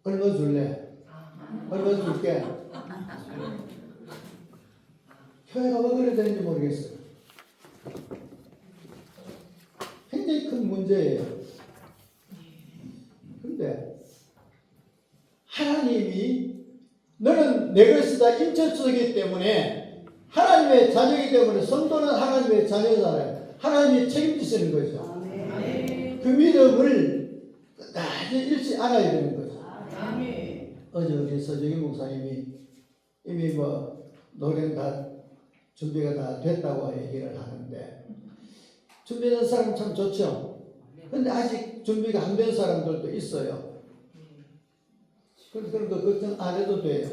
얼마 줄래? 얼마 줄게? 교회가 왜 그래 되는지 모르겠어요. 굉장히 큰 문제예요. 근데 하나님이 너는 내 것이다 인천수이기 때문에 하나님의 자녀이기 때문에 성도는 하나님의 자녀잖아요. 하나님이 책임지시는 거죠. 그 믿음을 끝까지 잃지 않아야 되는 거죠. 어제 우리 서정희 목사님이 이미 노래는 다 준비가 다 됐다고 얘기를 하는데, 준비된 사람 참 좋죠. 근데 아직 준비가 안 된 사람들도 있어요. 그런 거 걱정 안 해도 돼요.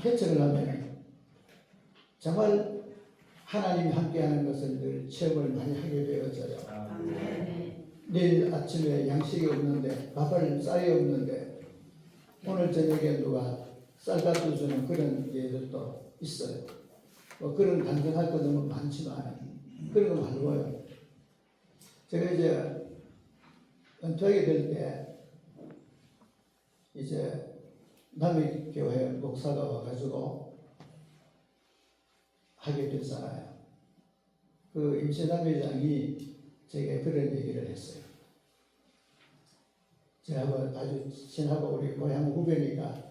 개척을 하면 정말 하나님이 함께하는 것을 늘 체험을 많이 하게 되어져요. 내일 아침에 양식이 없는데, 밥을 쌀이 없는데, 오늘 저녁에 누가 쌀 갖다 주는 그런 예들도 있어요. 그런 간증할 거 너무 많지만 그런 거 말고요. 제가 이제 은퇴하게 될 때 이제 남의 교회 목사가 와가지고 하게 됐잖아요. 그 임신남회장이 제게 그런 얘기를 했어요. 제가 아주 친하고 우리 고향 후배니까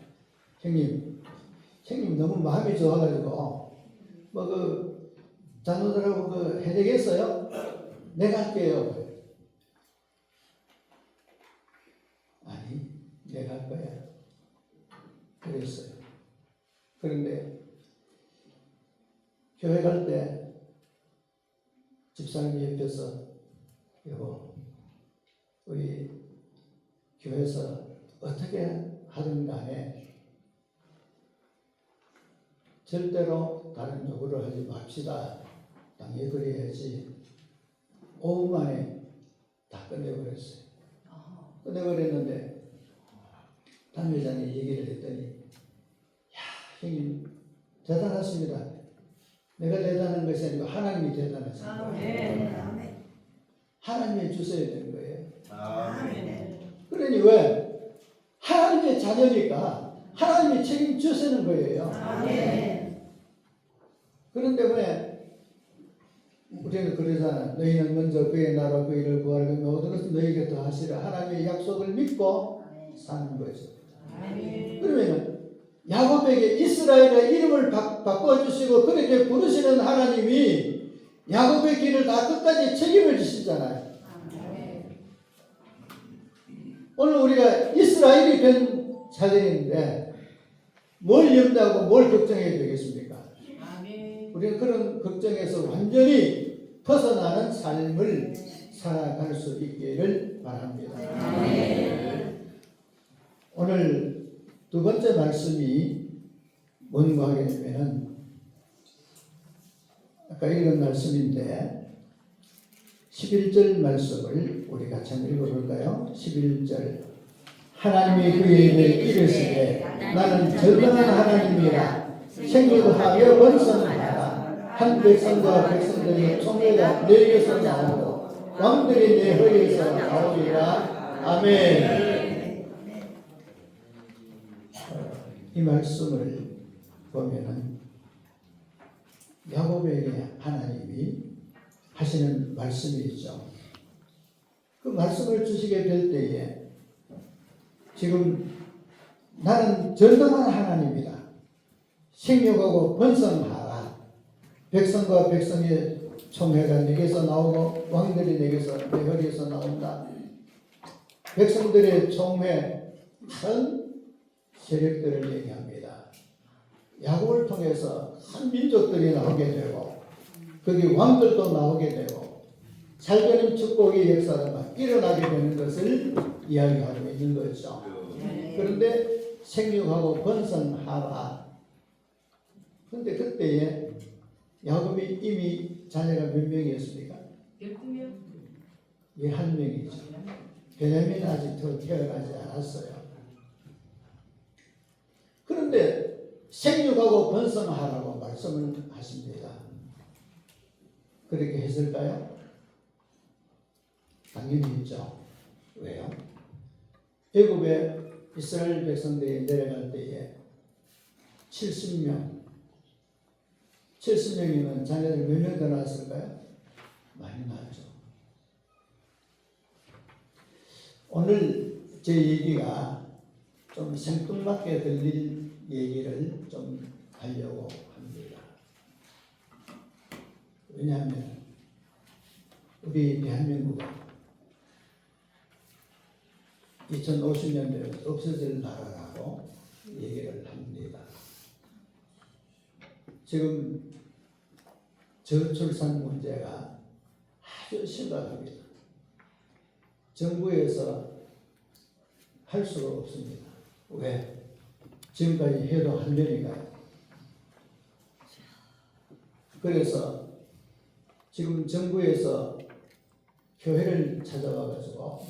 형님 너무 마음이 좋아가지고 자녀들하고 해내겠어요? 내가 할게요. 아니, 내가 할 거야. 그랬어요. 그런데 교회 갈 때 집사님 옆에서 여보, 우리 교회에서 어떻게 하든 간에 절대로 다른 요구를 하지 맙시다. 당연히 그래야지. 5분 만에 다 끝내버렸어요. 끝내버렸는데 담회장이 얘기를 했더니, 야, 형님 대단하십니다. 내가 대단한 것이 아니고 하나님이 대단하십니다. 하나님이 주셔야 되는 거예요. 그러니 왜? 하나님의 자녀니까 하나님이 책임주시는 거예요. 그런 때문에 우리는 그러잖아. 너희는 먼저 그의 나라 그 일을 구하라. 모든 것을 너희에게 더 하시라. 하나님의 약속을 믿고 사는 거죠. 그러면 야곱에게 이스라엘의 이름을 바꿔주시고 그렇게 부르시는 하나님이 야곱의 길을 다 끝까지 책임을 지시잖아요. 오늘 우리가 이스라엘이 된 자들인데 뭘 염려하고 뭘 걱정해야 되겠습니까? 우리는 그런 걱정에서 완전히 벗어나는 삶을 살아갈 수 있기를 바랍니다. 오늘 두 번째 말씀이 뭔가 하게 되면 아까 읽은 말씀인데 11절 말씀을 우리 같이 한번 읽어볼까요? 11절 하나님이 그에게 이르시되 나는 전능한 하나님이라 생육하여 번성하라 한 백성과 백성들의 총회가 너에게서 나오고 왕들이 내 혀에서 나오리라. 아멘. 이 말씀을 보면은 야곱에게 하나님이 하시는 말씀이죠. 그 말씀을 주시게 될 때에 지금 나는 전능한 하나님이다. 생육하고 번성하라. 백성과 백성의 총회가 내게서 나오고 왕들이 내게서 내 허리에서 나온다. 백성들의 총회 큰 세력들을 얘기합니다. 야곱을 통해서 한 민족들이 나오게 되고 거기 왕들도 나오게 되고 살되는 축복의 역사가 막 일어나게 되는 것을 이야기하고 있는 거죠. 그런데 생육하고 번성하라. 그런데 그때에 야곱이 이미 자녀가 몇 명이었습니까? 12명. 11명이죠. 베냐민은 아직 더 태어나지 않았어요. 그런데 생육하고 번성하라고 말씀을 하십니다. 그렇게 했을까요? 당연히 있죠. 왜요? 애굽에 이스라엘 백성들이 내려갈 때에 70명이면 자녀들 몇 명 더 낳았을까요? 많이 낳았죠. 오늘 제 얘기가 좀 생뚱맞게 들릴 얘기를 좀 하려고 합니다. 왜냐하면 우리 대한민국은 2050년 되면 없어질 나라라고 얘기를 합니다. 지금 저출산 문제가 아주 심각합니다. 정부에서 할 수가 없습니다. 왜? 지금까지 해도 한 년이가요. 그래서 지금 정부에서 교회를 찾아와가지고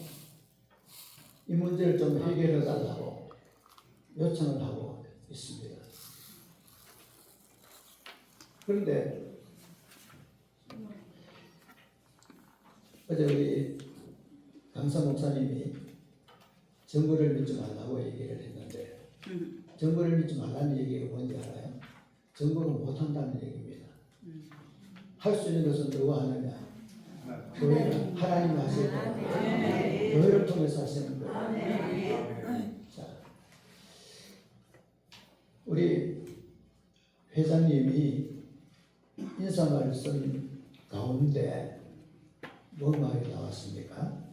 이 문제를 좀 해결해 달라고 요청을 하고 있습니다. 그런데 어제 우리 강사 목사님이 정부를 믿지 말라고 얘기를 했는데 정부를 믿지 말라는 얘기가 뭔지 알아요? 정부가 못한다는 얘기입니다. 할 수 있는 것은 누가 하느냐? 교회는 하나님이 하시는 거예요. 교회를 통해서 하시는 거예요. 자, 우리 회장님이 인사말을 쓴 가운데 뭔 말이 나왔습니까?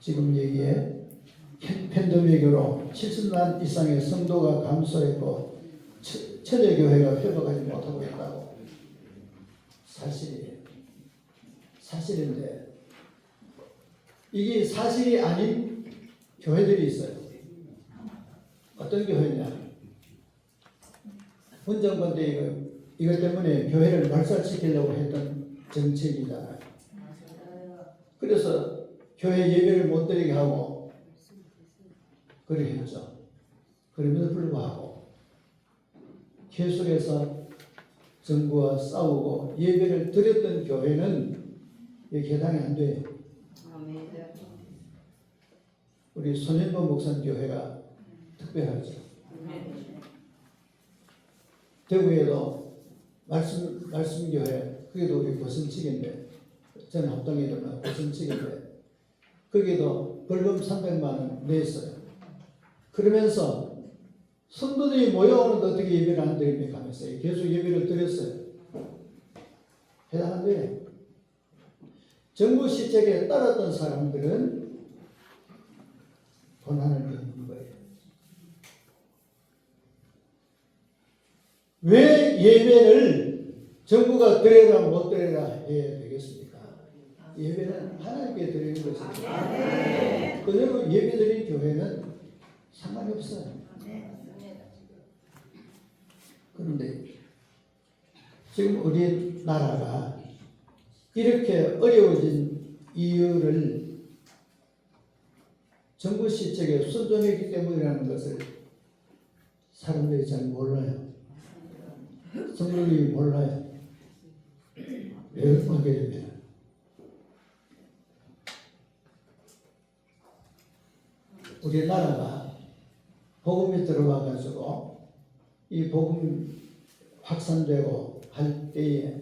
지금 여기에 팬데믹으로 70만 이상의 성도가 감소했고 천여교회가 회복하지 못하고 있다고. 사실이에요. 사실인데 이게 사실이 아닌 교회들이 있어요. 어떤 교회냐? 문정권 때 이것 때문에 교회를 말살시키려고 했던 정책이잖아요. 그래서 교회 예배를 못 드리게 하고 그렇게 했죠. 그럼에도 불구하고 계속해서 정부와 싸우고 예배를 드렸던 교회는 개당이 안 돼요. 우리 손현보 목사님 교회가 특별하죠. 대구에도 말씀교회, 그게도 우리 고성측인데, 저는 합동에 들면 고성측인데, 거기에도 벌금 300만 원 냈어요. 그러면서 성도들이 모여오는데 어떻게 예배를 안 드립니까 하면서 계속 예배를 드렸어요. 해당 안 돼요. 정부 시책에 따랐던 사람들은 고난을 겪는 거예요. 왜 예배를 정부가 드려라 못 드려라 해야 되겠습니까? 예배는 하나님께 드리는 것입니다. 그대로 예배 드린 교회는 상관이 없어요. 그런데 지금 우리나라가 이렇게 어려워진 이유를 정부 시책에 순종했기 때문이라는 것을 사람들이 잘 몰라요. 성도들이 몰라요. 왜 그렇게 되면 우리나라가 복음이 들어와 가지고 이 복음 확산되고 할 때에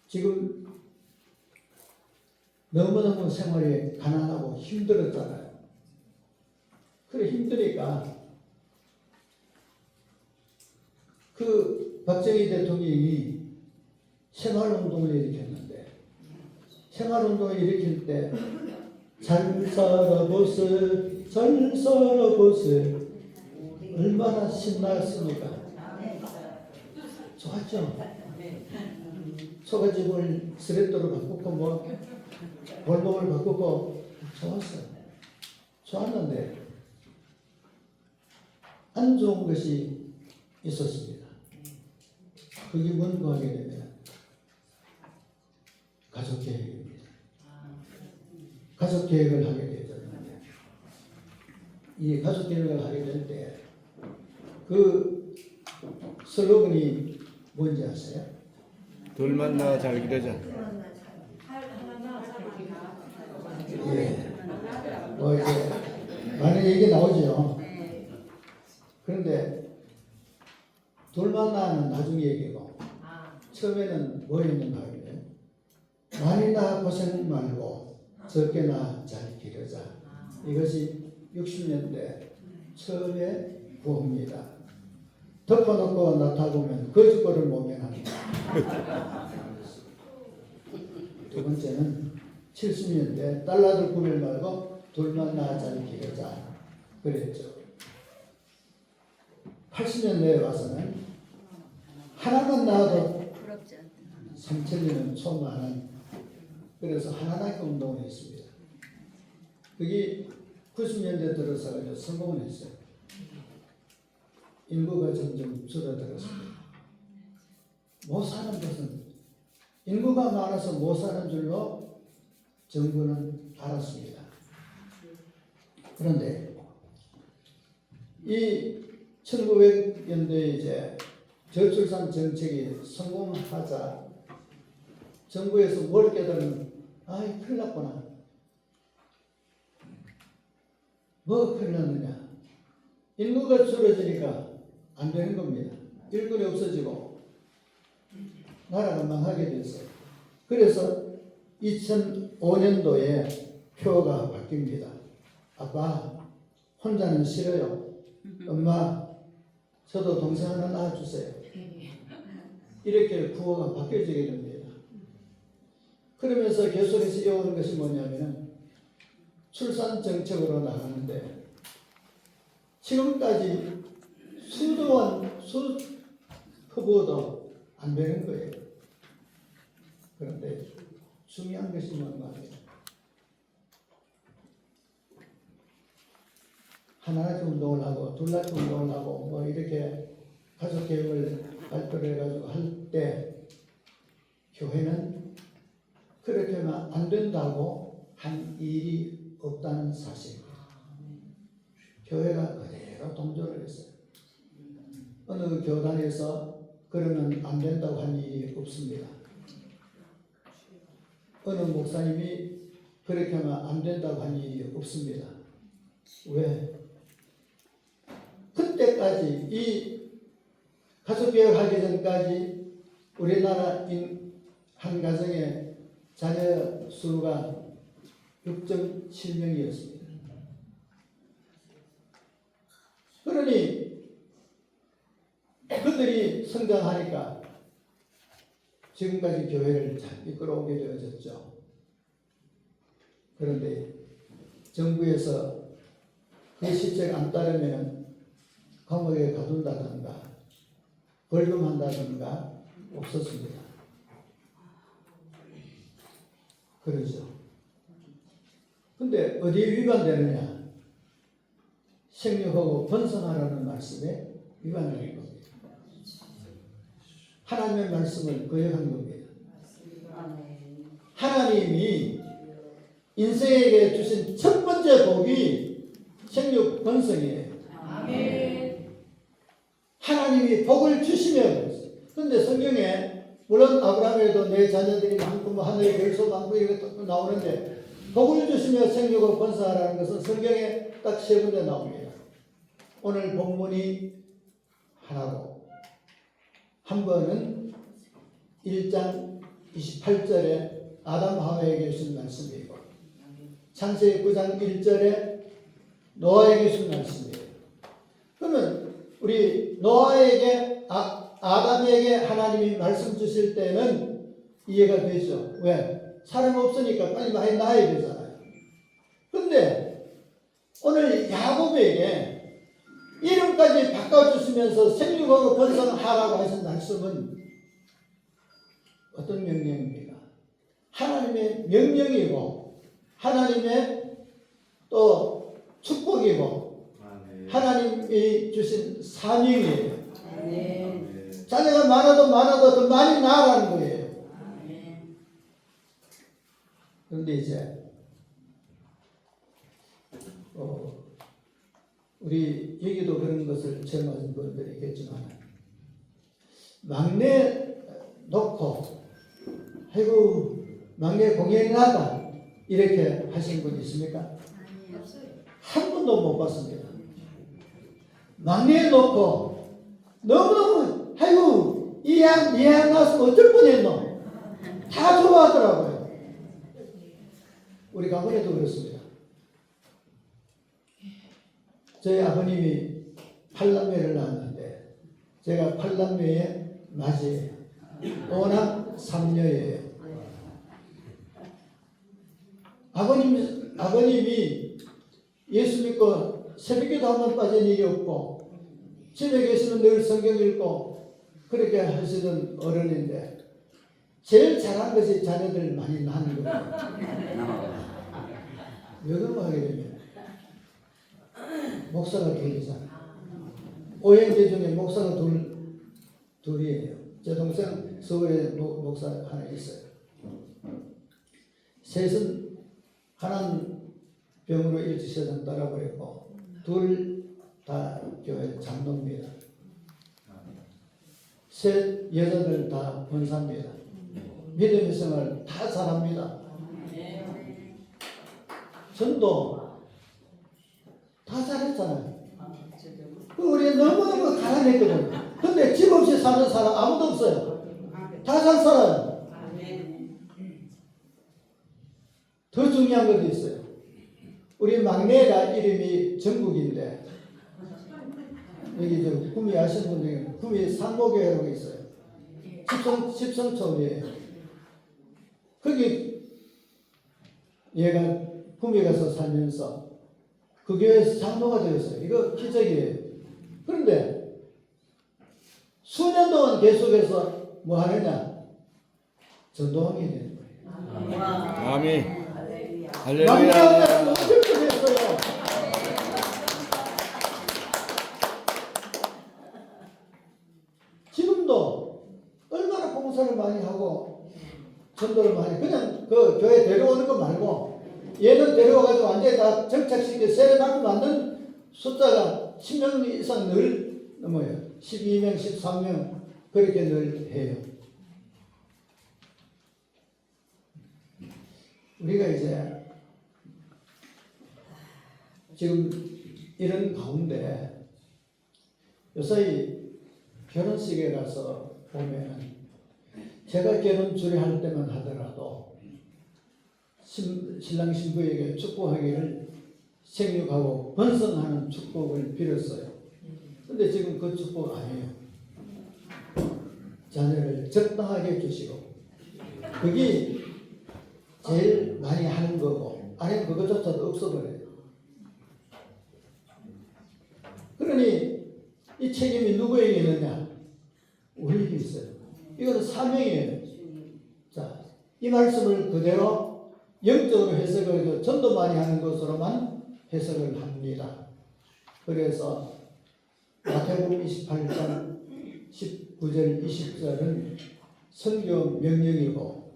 지금 너무너무 생활이 가난하고 힘들었잖아요. 그래 힘드니까 그 박정희 대통령이 생활운동을 일으켰는데 생활운동을 일으킬 때 잘 살아보세 잘 살아보세 얼마나 신났습니까? 좋았죠? 초가집을 스레터로 바꾸고 뭐 골목을 바꾸고 좋았어요. 좋았는데 안 좋은 것이 있었습니다. 그게 뭔가 하게 되면 가족계획입니다. 가족계획을 하게 되잖아요. 이 가족계획을 하게 될 때 그 슬로건이 뭔지 아세요? 둘 만나 잘 기르자. 예. 얘기 나오죠. 그런데 둘만 낳으면 나중에 얘기고 처음에는 뭐였는가 하면 많이나 고생 말고 적게나 잘 기르자. 이것이 60년대 처음에 구호입니다. 덮어놓고 나타보면 거짓골을 모면합니다. 두 번째는 70년대 딸라들 구별 말고 둘만 낳아 잘 기르자 그랬죠. 80년대에 와서는 하나만 낳아도 3천리는 소만한 그래서 하나님께 운동을 했습니다. 그게 90년대 들어서 성공을 했어요. 인구가 점점 줄어들었습니다. 못 사는 것은 인구가 많아서 못 사는 줄로 정부는 알았습니다. 그런데 이 1900년대에 이제 저출산 정책이 성공하자 정부에서 뭘 깨달으면 아이 큰일 났구나. 뭐 큰일 났느냐. 인구가 줄어지니까 안 되는 겁니다. 일꾼이 없어지고 나라가 망하게 됐어요. 그래서 2005년도에 표가 바뀝니다. 아빠 혼자는 싫어요. 엄마 저도 동생 하나 낳아주세요. 이렇게 구호가 바뀌어지게 됩니다. 그러면서 계속해서 이어오는 것이 뭐냐면 출산 정책으로 나가는데 지금까지 수도원 후보도 안 되는 거예요. 그런데 중요한 것이 뭔가 하면 하나씩 운동을 하고 둘씩 운동을 하고 뭐 이렇게 가족 계획을 발표를 해가지고 할 때 교회는 그렇게 하면 안 된다고 한 일이 없다는 사실. 교회가 그대로 동조를 했어요. 어느 교단에서 그러면 안 된다고 한 일이 없습니다. 어느 목사님이 그렇게 하면 안 된다고 한 일이 없습니다. 왜? 그때까지 이 가족개혁하기 전까지 우리나라 한 가정의 자녀 수가 6.7명이었습니다. 그러니 그들이 성장하니까 지금까지 교회를 잘 이끌어오게 되어졌죠. 그런데 정부에서 그 시책 안 따르면 감옥에 가둔다든가 벌금한다든가 없었습니다. 그러죠. 근데 어디에 위반되느냐? 생육하고 번성하라는 말씀에 위반하는 겁니다. 하나님의 말씀을 거역한 겁니다. 하나님이 인생에게 주신 첫 번째 복이 생육 번성이에요. 하나님이 복을 주시면 그런데 성경에 물론 아브라함에도 내 자녀들이 많고 뭐 하늘의 별소 많고 이것도 나오는데 복을 주시며 생육을 번성하라는 것은 성경에 딱 세 군데 나옵니다. 오늘 본문이 하나고 한 번은 1장 28절에 아담 하와에게 주신 말씀이고 창세기 9장 1절에 노아에게 주신 말씀이에요. 그러면 우리 노아에게 아담에게 하나님이 말씀 주실 때는 이해가 되죠. 왜? 사람 없으니까 빨리 많이 낳아야 되잖아요. 근데 오늘 야곱에게 이름까지 바꿔주시면서 생육하고 번성하라고 하신 말씀은 어떤 명령입니까? 하나님의 명령이고 하나님의 또 축복이고 하나님이 주신 사명이에요. 자녀가 많아도 더 많이 낳으라는 거예요. 그런데 이제 우리 여기도 그런 것을 체험하신 분들이 있겠지만 막내 놓고 아이고 막내 공연이 나다 이렇게 하신 분 있습니까? 한 번도 못 봤습니다. 막내에 놓고 너무너무 아이고 이 양 나서 어쩔 뻔했노. 다 좋아하더라고요. 우리 가문에도 그렇습니다. 저희 아버님이 8남매를 낳았는데 제가 8남매의 맞이에요. 오남 3녀예요. 아버님이 예수 믿고 새벽에도 한 번 빠진 일이 없고 집에 계시면 늘 성경 읽고 그렇게 하시던 어른인데 제일 잘한 것이 자녀들 많이 낳는 거예요. 왜 그런 하게 되면 목사가 둘이잖아. 오형제 중에 목사가 둘이에요. 제 동생 서울에 목사 하나 있어요. 셋은 하나는 병으로 일주세상 떠나버렸고 둘 다 교회 장로입니다. 셋 여자들 다 권사입니다. 믿음의 생활 다 잘합니다. 전도 다 잘했잖아요. 우리 너무너무 가난했거든요. 근데 집 없이 사는 사람 아무도 없어요. 다 잘 살아요. 더 중요한 것도 있어요. 우리 막내가 이름이 정국인데 여기 저 구미 아시는 분 중에 구미 상목교회라고 있어요. 집성촌이에요. 거기 얘가 구미 가서 살면서 그 교회에서 장로가 되었어요. 이거 기적이에요. 그런데 수년 동안 계속해서 뭐 하느냐? 전도왕이 되는 거예요. 아멘. 할렐루야. 막내가 어떻게 됐어요? 지금도 얼마나 봉사를 많이 하고 전도를 많이 그냥 그 교회 데려오는 거 말고 얘는 데려와가지고 완전히 다 정착시켜 세례받고 만든 숫자가 10명 이상 늘 넘어요. 12명, 13명 그렇게 늘 해요. 우리가 이제 지금 이런 가운데 요새 결혼식에 가서 보면은 제가 결혼 주례할 때만 하더라도 신랑 신부에게 축복하기를 생육하고 번성하는 축복을 빌었어요. 근데 지금 그 축복 아니에요. 자녀를 적당하게 주시고 그게 제일 많이 하는 거고 아니면 그것조차도 없어버려요. 그러니 이 책임이 누구에게 있느냐? 우리에게 있어요. 이거는 사명이에요. 자, 이 말씀을 그대로 영적으로 해석을 해서 전도 많이 하는 것으로만 해석을 합니다. 그래서 마태복음 28장 19절 20절은 선교 명령이고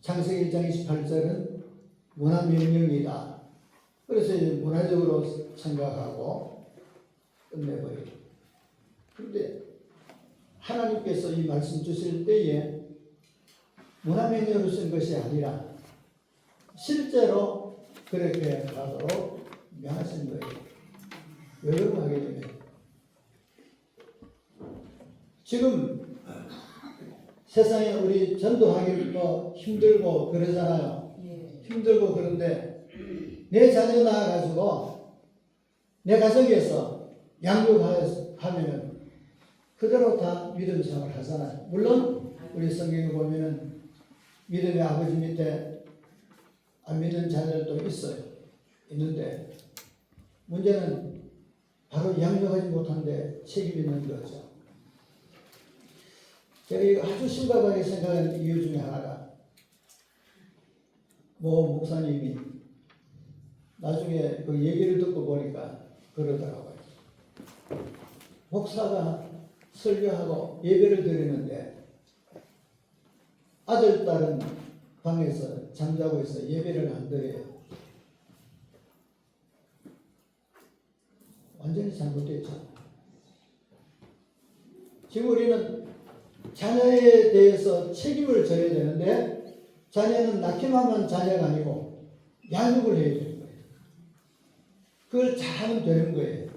창세기 1장 28절은 문화 명령이다. 그래서 이제 문화적으로 생각하고 끝내버려요. 그런데 하나님께서 이 말씀 주실 때에 문화 명령으로 쓴 것이 아니라 실제로 그렇게 하도록 명하신 거예요. 왜 그러고 하게 되면 지금 세상에 우리 전도하기 뭐 힘들고 그러잖아요. 힘들고 그런데 내 자녀 낳아가지고 내 가정에서 양육하면은 그대로 다 믿음 생활을 하잖아요. 물론 우리 성경에 보면은 믿음의 아버지 밑에 안 믿는 자녀들도 있어요. 있는데 문제는 바로 양육하지 못한데 책임이 있는 거죠. 제가 이거 아주 심각하게 생각하는 이유 중에 하나가 모 목사님이 나중에 그 얘기를 듣고 보니까 그러더라고요. 목사가 설교하고 예배를 드리는데 아들, 딸은 방에서 잠자고 있어 예배를 안 드려요. 완전히 잘못됐죠. 지금 우리는 자녀에 대해서 책임을 져야 되는데 자녀는 낳기만 하면 자녀가 아니고 양육을 해야 되는 거예요. 그걸 잘하면 되는 거예요.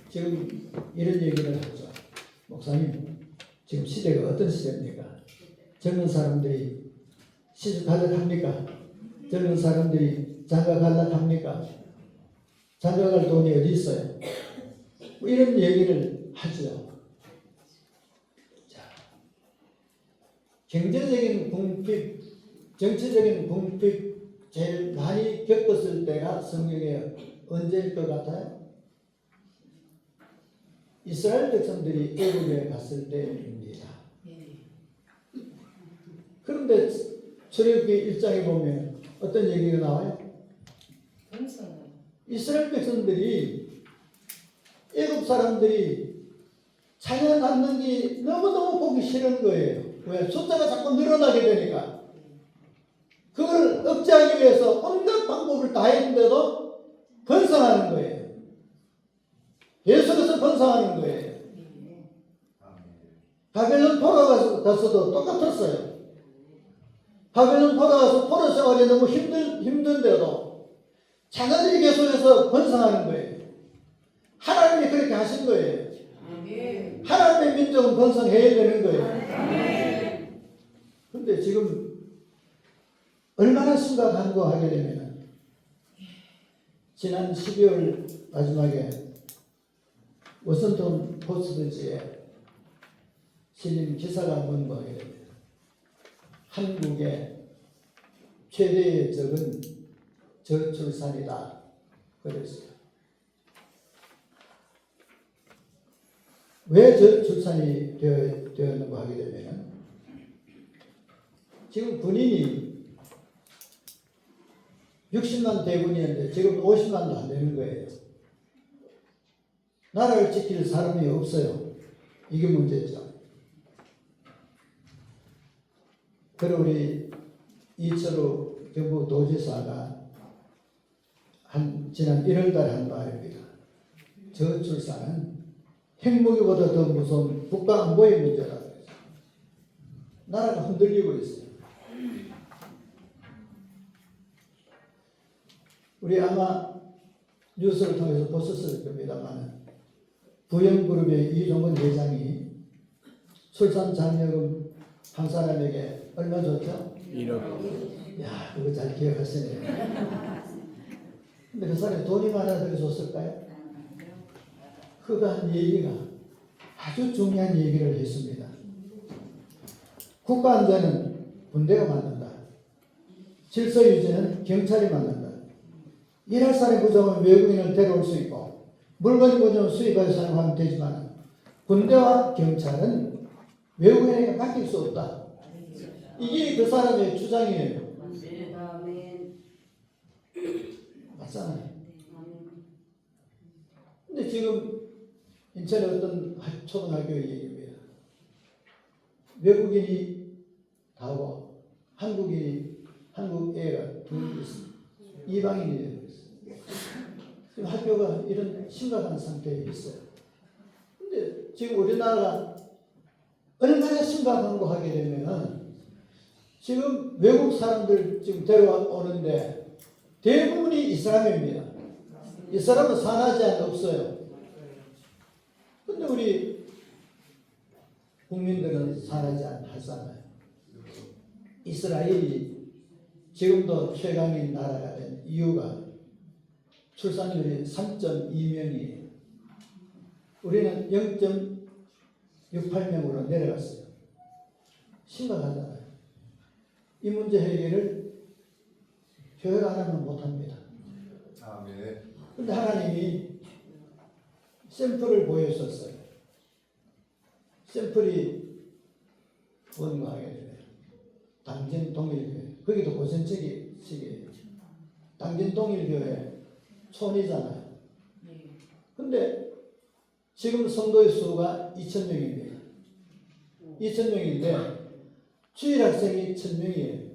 지금 이런 얘기를 하죠. 목사님, 지금 시대가 어떤 시대입니까? 젊은 사람들이 시집 가려합니까? 젊은 사람들이 장가 갈라합니까? 장가 갈 돈이 어디 있어요? 뭐 이런 얘기를 하죠. 자, 경제적인 궁핍, 정치적인 궁핍 제일 많이 겪었을 때가 성경에 언제일 것 같아요? 이스라엘 백성들이 애굽에 갔을 때입니다. 그런데 출애굽기 1장에 보면 어떤 얘기가 나와요? 이스라엘 백성들이 애굽 사람들이 자녀 낳는 게 너무너무 보기 싫은 거예요. 왜? 숫자가 자꾸 늘어나게 되니까. 그걸 억제하기 위해서 온갖 방법을 다 했는데도 번성하는 거예요. 계속해서 번성하는 거예요. 바벨론 돌아가서도 똑같았어요. 바벨론 돌아가서 포로 생활이 너무 힘든데도 자녀들이 계속해서 번성하는 거예요. 하나님이 그렇게 하신 거예요. 하나님의 민족은 번성해야 되는 거예요. 그런데 지금 얼마나 심각한 거 하게 되면 지난 12월 마지막에 워싱턴 포스트지에 실린 기사가 뭔가 하게 됩니다. 한국의 최대의 적은 저출산이다. 그랬어요. 왜 저출산이 되었는가 하게 되면 지금 군인이 60만 대군이었는데 지금 50만도 안 되는 거예요. 나라를 지킬 사람이 없어요. 이게 문제죠. 그리고 우리 이철우 경북도지사가 지난 1월달에 한 말입니다. 저출산은 핵무기보다 더 무서운 국가 안보의 문제라고 했어요. 나라가 흔들리고 있어요. 우리 아마 뉴스를 통해서 보셨을 겁니다만 부영그룹의 이종건 회장이 출산 장려금 한 사람에게 얼마 줬죠? 1억. 야, 그거 잘 기억하시네요. 근데 그 사람이 돈이 많아서 그래 줬을까요? 그가 한 얘기가 아주 중요한 얘기를 했습니다. 국가안전은 군대가 맡는다. 질서 유지는 경찰이 맡는다. 일할 사람이 부족하면 외국인을 데려올 수 있고 물건이 부족하면 수입하여 사용하면 되지만 군대와 경찰은 외국인에게 맡길 수 없다. 이게 그 사람의 주장이에요. 맞잖아요. 근데 지금 인천의 어떤 초등학교 얘기입니다. 외국인이 다고 한국 애가 둘이 있습니다. 이방인이 되고 있어요. 지금 학교가 이런 심각한 상태에 있어요. 근데 지금 우리나라가 얼마나 심각한 거 하게 되면은 지금 외국 사람들 지금 데려오는데 대부분이 이슬람입니다. 이슬람은 산하지 않 없어요. 근데 우리 국민들은 산하지 않잖아요. 이스라엘이 지금도 최강인 나라가 된 이유가 출산율이 3.2명이에요. 우리는 0.68명으로 내려갔어요. 심각하잖아요. 이 문제 해결을 교회가 안 하면 못합니다. 그런데 하나님이 샘플을 보여줬어요. 샘플이 뭔가 하게 되네요. 당진 동일교회. 거기도 고센책이에요. 당진 동일교회 촌이잖아요. 근데 지금 성도의 수가 2,000명입니다. 2,000명인데 주일 학생이 1,000명이에요.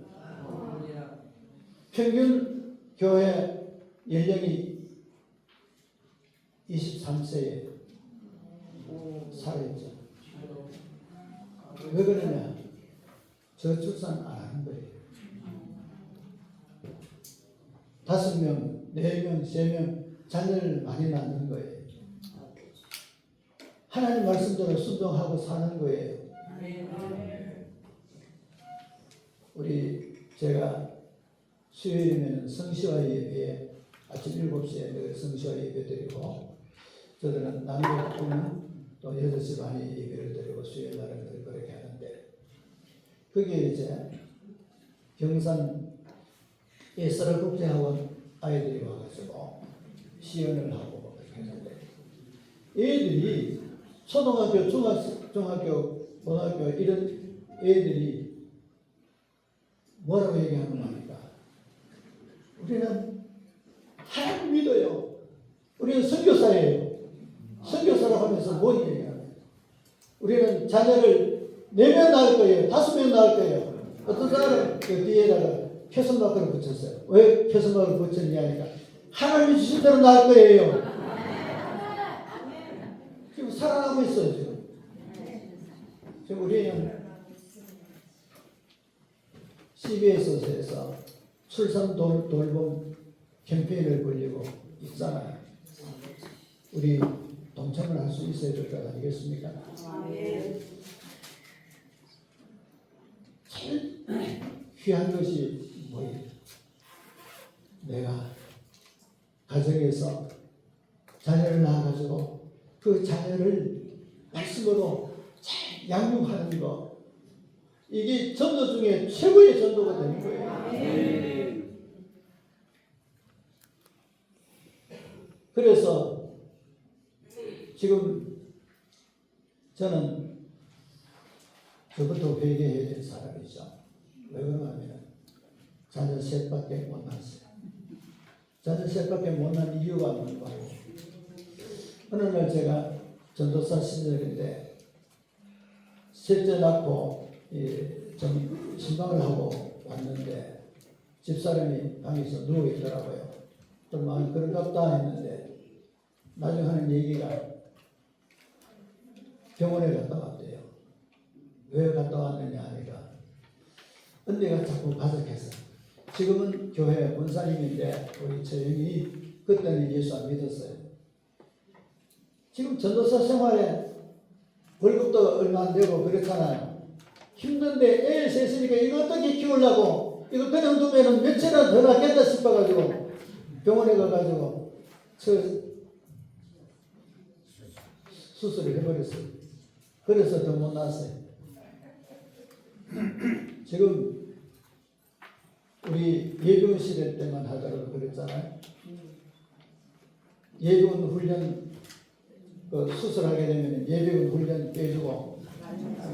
평균 교회 연령이 23세에 살아있죠. 왜 그러냐? 저출산 안 하는 거예요. 5명, 4명, 3명 자녀를 많이 낳는 거예요. 하나님 말씀대로 순종하고 사는 거예요. 제가 수요일이면 성시화 예배에 아침 7시에 늘 성시화 예배 드리고, 저들은 남녀는 또 6시 반에 예배를 드리고 수요일 날은 늘 그렇게 하는데, 거기에 이제 경산 예스라국제학원 아이들이 와가지고 시연을 하고 그렇게 하는데, 애들이 초등학교, 중학교, 고등학교 이런 애들이 뭐라고 얘기하는 거니까, 우리는 하나님 믿어요. 우리는 선교사예요. 선교사라고 하면서 뭐 얘기하는? 우리는 자녀를 4명 낳을 거예요. 5명 낳을 거예요. 어떤 사람은 그 뒤에다가 표선마크를 붙였어요. 왜 표선마크를 붙였냐 하니까, 하나님이 주신 대로 낳을 거예요. 지금 살아나고 있어요. 지금 우리는 CBS에서 출산 돌봄 캠페인을 벌리고 있잖아요. 우리 동참을 할 수 있어야 될 것 아니겠습니까? 제일 귀한 것이 뭐예요? 내가 가정에서 자녀를 낳아가지고 그 자녀를 말씀으로 잘 양육하는 것, 이게 전도 중에 최고의 전도가 되는 거예요. 그래서 지금 저는 저부터 회개해야 될 사람이죠. 왜 그러냐면 자녀 셋밖에 못 낳았어요. 자녀 셋밖에 못 낳은 이유가 뭔가요? 어느 날 제가 전도사 신절인데 셋째 낳고 좀 신방을 하고 왔는데 집사람이 방에서 누워 있더라고요. 좀 마음이 그런갑다 했는데 나중에 하는 얘기가 병원에 갔다 왔대요. 왜 갔다 왔느냐 하니까 언니가 자꾸 가석해서, 지금은 교회 권사님인데 우리 처형이 그때는 예수 안 믿었어요. 지금 전도사 생활에 월급도 얼마 안 되고 그렇잖아요. 힘든데 애 셋이니까 이거 어떻게 키우려고, 이거 그냥 두면은 며칠이나 더 낫겠다 싶어가지고 병원에 가가지고 수술을 해버렸어요. 그래서 더 못 낳았어요. 지금 우리 예비군 시대 때만 하더라도 그랬잖아요. 예비군 훈련 수술하게 되면 예비군 훈련 빼주고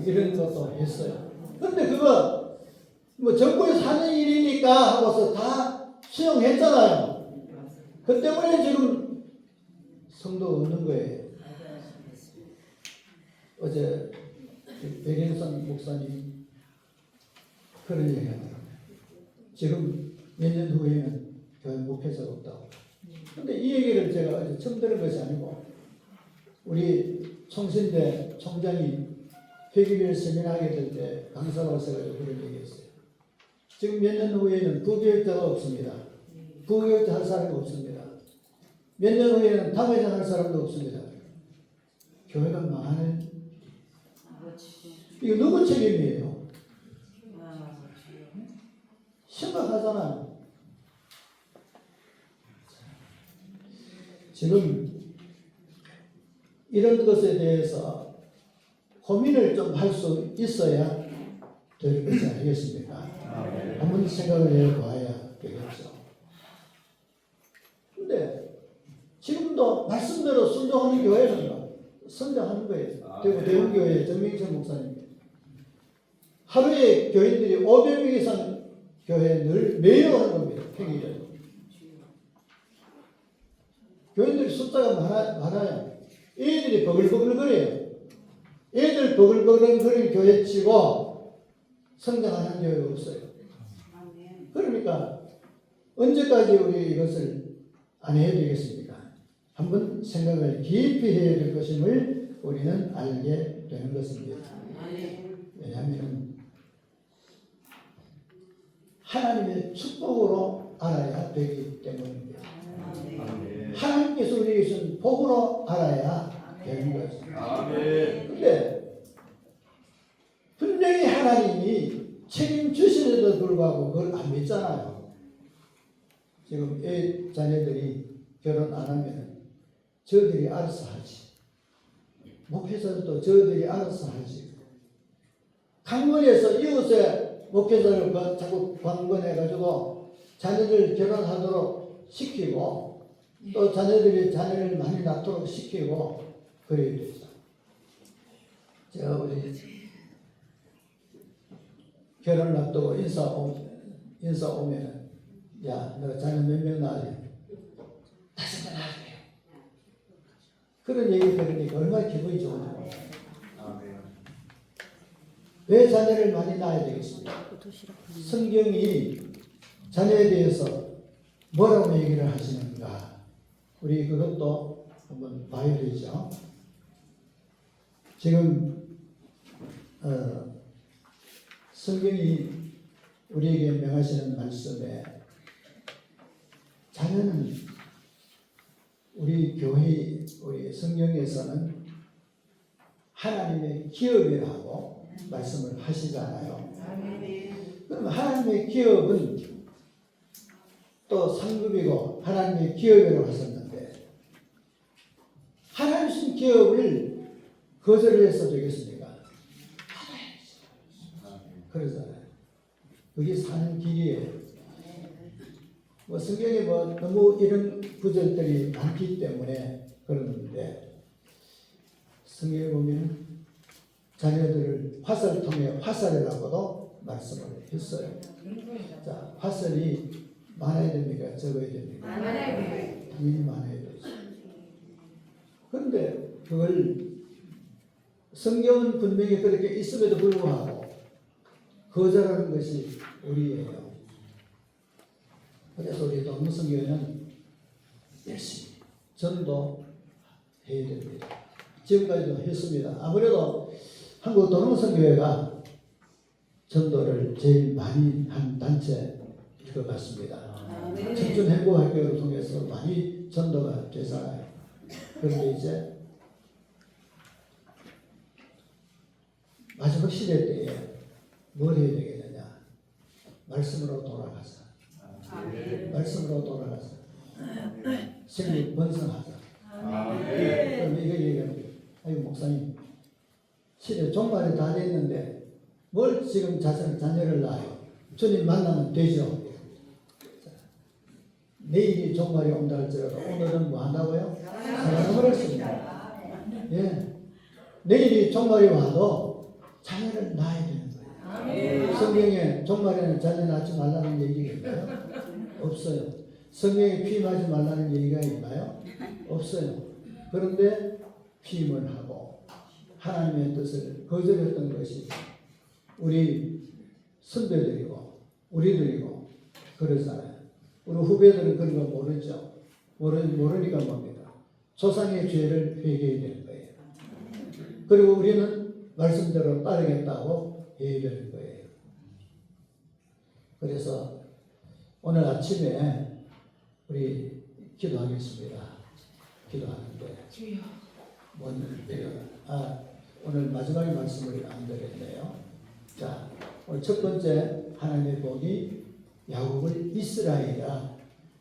이런 것도 했어요. 근데 그거 뭐 정부에서 하는 일이니까 하고서 다 수용했잖아요. 그 때문에 지금 성도 없는 거예요. 어제 백인선 목사님 그런 얘기 하더라고요. 지금 몇 년 후에는 교회 목회자가 없다고. 근데 이 얘기를 제가 어제 처음 들은 것이 아니고, 우리 총신대 총장이 회기별 세미나하게 될 때 강사가 와서가지고 그런 얘기했어요. 지금 몇 년 후에는 부교육자가 없습니다. 부교육자 할 사람이 없습니다. 몇 년 후에는 당회장 할 사람도 없습니다. 교회가 망하는, 이거 누구 책임이에요? 심각하잖아요. 지금 이런 것에 대해서 고민을 좀 할 수 있어야 될 것이 아니겠습니까? 한번 생각을 해봐야 되겠죠. 근데 지금도 말씀대로 순종하는 교회는 성장하는 거예요. 대구 대형교회 정민철 목사님, 하루에 교인들이 500명 이상 교회에 늘 매일 오는 겁니다. 평일에. 교인들이 숫자가 많아요. 애들이 버글버글거려요. 애들 버글버글거리는 교회 치고 성장하는 교회가 없어요. 그러니까 언제까지 우리 이것을 안 해야 되겠습니까? 한번 생각을 깊이 해야 될 것임을 우리는 알게 되는 것입니다. 왜냐하면 하나님의 축복으로 알아야 되기 때문입니다. 하나님께서 우리에게 주신 복으로 알아야 되는 거죠. 근데 분명히 하나님이 책임주시는데도 불구하고 그걸 안 믿잖아요. 지금 애 자녀들이 결혼 안 하면 저들이 알아서 하지. 목회자도 저들이 알아서 하지. 강원에서 이웃에 목회자를 자꾸 방문해가지고 자녀들 결혼하도록 시키고 또 자녀들이 자녀를 많이 낳도록 시키고 그래야 되죠. 제가 우리 결혼 앞두고 인사 오면은 야, 너 자녀 몇 명 낳으래? 5명 낳으래요. 그런 얘기 들으니까 얼마나 기분이 좋으냐고. 왜 자녀를 많이 낳아야 되겠습니까? 성경이 자녀에 대해서 뭐라고 얘기를 하시는가? 우리 그것도 한번 봐야 되죠. 지금 성경이 우리에게 명하시는 말씀에 자녀는 우리 교회, 우리 성경에서는 하나님의 기업이라고 말씀을 하시잖아요. 그럼 하나님의 기업은 또 상급이고 하나님의 기업이라고 하셨는데 하나님 신 기업을 거절해서 되겠습니까? 그러잖아요. 그게 사는 길이에요. 뭐 성경에 뭐 너무 이런 구절들이 많기 때문에 그러는데 성경에 보면 자녀들을 화살 통해 화살이라고도 말씀을 했어요. 자, 화살이 많아야 됩니까? 적어야 됩니까? 당연히 많아야 되죠. 그런데 그걸 성경은 분명히 그렇게 있음에도 불구하고 거절하는 것이 우리예요. 그래서 우리 동문성교회는 열심히 전도해야 됩니다. 지금까지도 했습니다. 아무래도 한국 동문성교회가 전도를 제일 많이 한 단체인 것 같습니다. 청춘행복학교를 통해서 많이 전도가 되잖아요. 그런데 이제 마지막 시대 때에 뭘 해야 되겠느냐? 말씀으로 돌아가자. 말씀으로 돌아가자. 생육 번성하자. 그럼 이거 얘기합니다. 아유 목사님, 시대 종말이 다 됐는데 뭘 지금 자녀를 낳아요? 주님 만나면 되죠. 내일이 종말이 온다 할지라도 오늘은 뭐 한다고요? 사랑을 했습니다. 예, 내일이 종말이 와도 자녀를 낳아야 되는 거예요. 성경에 종말에는 자녀 낳지 말라는 얘기가 있나요? 없어요. 성경에 피임하지 말라는 얘기가 있나요? 없어요. 그런데 피임을 하고 하나님의 뜻을 거절했던 것이 우리 선배들이고 우리들이고 그러잖아요. 우리 후배들은 그런 거 모르죠. 모르니까 뭡니까? 조상의 죄를 회개해야 되는 거예요. 그리고 우리는 말씀대로 따르겠다고 해야 되는 거예요. 그래서 오늘 아침에 우리 기도하겠습니다. 기도하는데 오늘 마지막에 말씀을 안 드렸네요. 자, 오늘 첫 번째 하나님의 복이 야곱을 이스라엘이라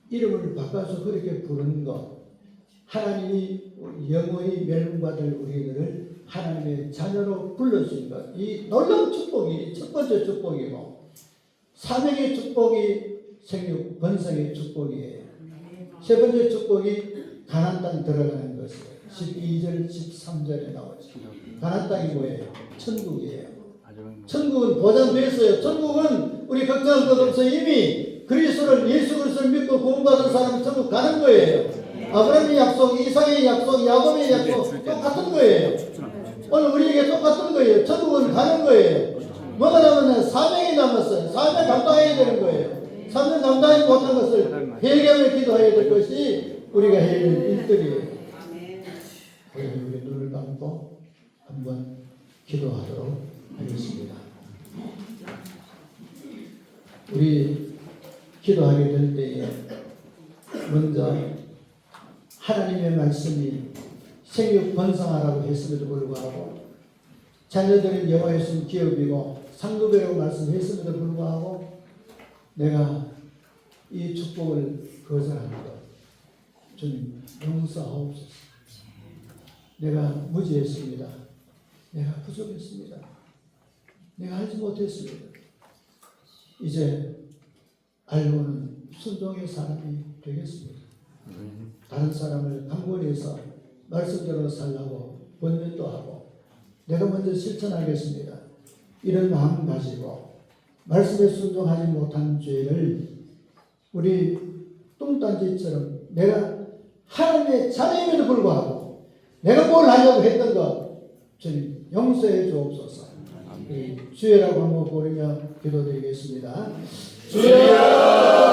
이름을 바꿔서 그렇게 부르는 것, 하나님이 영원히 멸망받을 우리들을 하나님의 자녀로 불러주신 것, 이 놀라운 축복이 첫 번째 축복이고 사명의 축복이 생육 번성의 축복이에요. 세 번째 축복이 가나안 땅 들어가는 것이에요. 12절 13절에 나오죠. 가나안 땅이 뭐예요? 천국이에요. 천국은 보장됐어요. 천국은 우리 걱정할 것 없어. 이미 그리스도를 예수 그리스도를 믿고 구원받은 사람은 천국 가는 거예요. 아브라함의 약속, 이삭의 약속, 야곱의 약속 똑같은 거예요. 오늘 우리에게 똑같은 거예요. 천국은 가는 거예요. 뭐가 남았냐? 사명이 남았어요. 사명 감당해야 되는 거예요. 사명 감당하지 못한 것을 회개하며 기도해야 될 것이 우리가 해야 될 일들이에요. 그래서 우리 눈을 감고 한번 기도하도록 하겠습니다. 우리 기도하게 될 때에 먼저 하나님의 말씀이 생육 번성하라고 했음에도 불구하고 자녀들은 여호와의 손 기업이고 상급이라고 말씀했음에도 불구하고 내가 이 축복을 거절한 것 주님 용서하옵소서. 내가 무지했습니다. 내가 부족했습니다. 내가 알지 못했습니다. 이제 알고는 순종의 사람이 되겠습니다. 다른 사람을 강권해서 말씀대로 살라고 권면도 하고 내가 먼저 실천하겠습니다. 이런 마음 가지고 말씀에 순종하지 못한 죄를 우리 뚱딴지처럼 내가 하나님의 자녀임에도 불구하고 내가 뭘 하려고 했던 것 주님 용서해 주옵소서. 주여라고 한번 부르며 기도드리겠습니다. 주여